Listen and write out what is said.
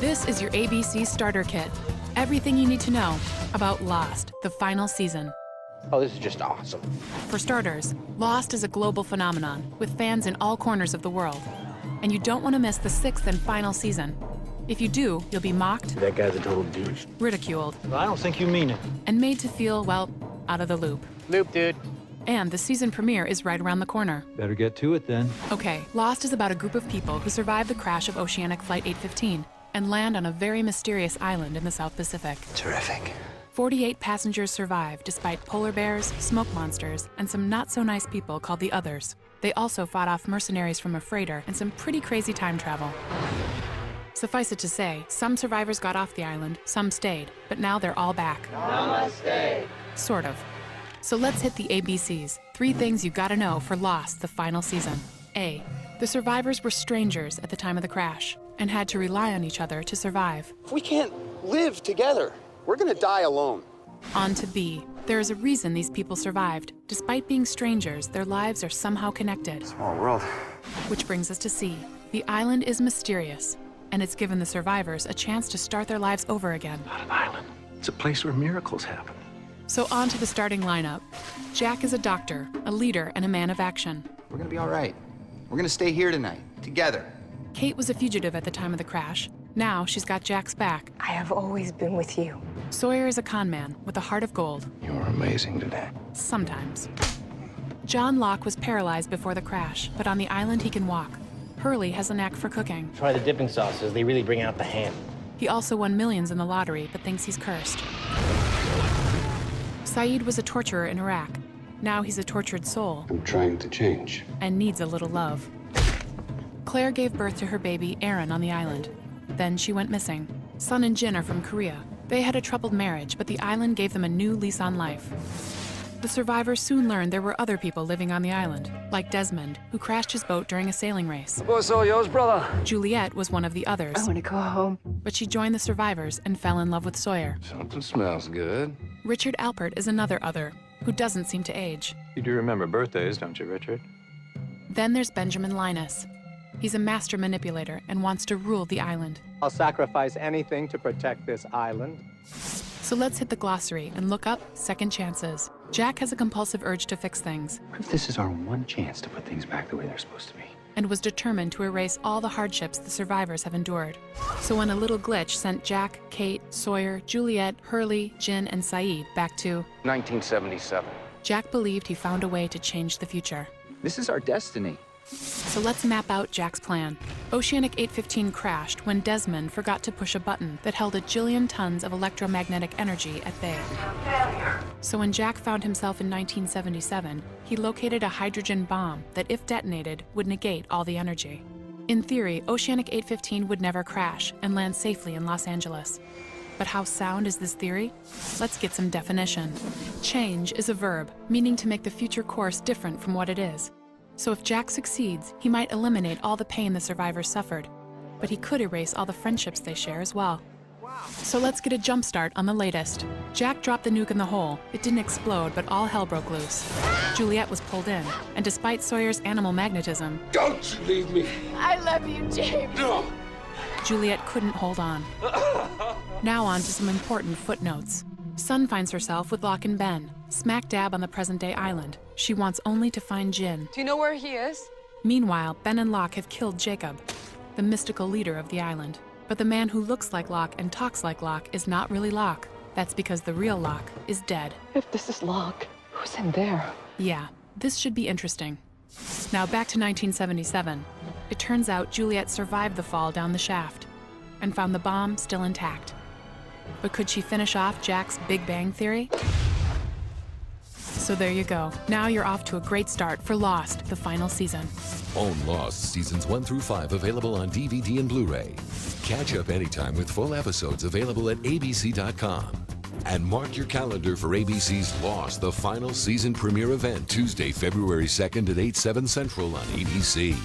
This is your ABC Starter Kit. Everything you need to know about Lost, the final season. Oh, this is just awesome. For starters, Lost is a global phenomenon with fans in all corners of the world. And you don't want to miss the 6th and final season. If you do, you'll be mocked, That guy's a total douche. ridiculed, I don't think you mean it. and made to feel, well, out of the loop. Loop, dude. And the season premiere is right around the corner. Better get to it then. Okay, Lost is about a group of people who survive the crash of Oceanic Flight 815 and land on a very mysterious island in the South Pacific. Terrific. 48 passengers survive despite polar bears, smoke monsters, and some not-so-nice people called the Others. They also fought off mercenaries from a freighter and some pretty crazy time travel. Suffice it to say, some survivors got off the island, some stayed, but now they're all back. Namaste. Sort of. So let's hit the ABCs. 3 things you gotta know for Lost, the final season. A. The survivors were strangers at the time of the crash and had to rely on each other to survive. If we can't live together, we're gonna die alone. On to B. There is a reason these people survived. Despite being strangers, their lives are somehow connected. Small world. Which brings us to C. The island is mysterious, and it's given the survivors a chance to start their lives over again. Not an island. It's a place where miracles happen. So on to the starting lineup. Jack is a doctor, a leader, and a man of action. We're gonna be all right. We're gonna stay here tonight, together. Kate was a fugitive at the time of the crash. Now she's got Jack's back. I have always been with you. Sawyer is a con man with a heart of gold. You were amazing today. Sometimes. John Locke was paralyzed before the crash, but on the island he can walk. Hurley has a knack for cooking. Try the dipping sauces. They really bring out the ham. He also won millions in the lottery, but thinks he's cursed. Saeed was a torturer in Iraq. Now he's a tortured soul I'm trying to change. and needs a little love. Claire gave birth to her baby, Aaron, on the island. Then she went missing. Sun and Jin are from Korea. They had a troubled marriage, but the island gave them a new lease on life. The survivors soon learned there were other people living on the island, like Desmond, who crashed his boat during a sailing race. Boy's all yours, brother. Juliet was one of the others, I want to go home. but she joined the survivors and fell in love with Sawyer. Something smells good. Richard Alpert is another other, who doesn't seem to age. You do remember birthdays, don't you, Richard? Then there's Benjamin Linus. He's a master manipulator and wants to rule the island. I'll sacrifice anything to protect this island. So let's hit the glossary and look up second chances. Jack has a compulsive urge to fix things What if this is our one chance to put things back the way they're supposed to be? and was determined to erase all the hardships the survivors have endured. So when a little glitch sent Jack, Kate, Sawyer, Juliet, Hurley, Jin, and Saeed back to 1977. Jack believed he found a way to change the future. This is our destiny. So let's map out Jack's plan. Oceanic 815 crashed when Desmond forgot to push a button that held a jillion tons of electromagnetic energy at bay. So when Jack found himself in 1977, he located a hydrogen bomb that, if detonated, would negate all the energy. In theory, Oceanic 815 would never crash and land safely in Los Angeles. But how sound is this theory? Let's get some definition. Change is a verb, meaning to make the future course different from what it is. So if Jack succeeds, he might eliminate all the pain the survivors suffered. But he could erase all the friendships they share as well. So let's get a jump start on the latest. Jack dropped the nuke in the hole. It didn't explode, but all hell broke loose. Juliet was pulled in, and despite Sawyer's animal magnetism, Don't you leave me. I love you, James. No. Juliet couldn't hold on. Now on to some important footnotes. Sun finds herself with Locke and Ben, smack dab on the present-day island. She wants only to find Jin. Do you know where he is? Meanwhile, Ben and Locke have killed Jacob, the mystical leader of the island. But the man who looks like Locke and talks like Locke is not really Locke. That's because the real Locke is dead. If this is Locke, who's in there? Yeah, this should be interesting. Now back to 1977. It turns out Juliet survived the fall down the shaft and found the bomb still intact. But could she finish off Jack's Big Bang Theory? So there you go. Now you're off to a great start for Lost, the final season. Own Lost Seasons 1 through 5 available on DVD and Blu-ray. Catch up anytime with full episodes available at abc.com. And mark your calendar for ABC's Lost, the final season premiere event, Tuesday, February 2nd at 8/7 Central on ABC.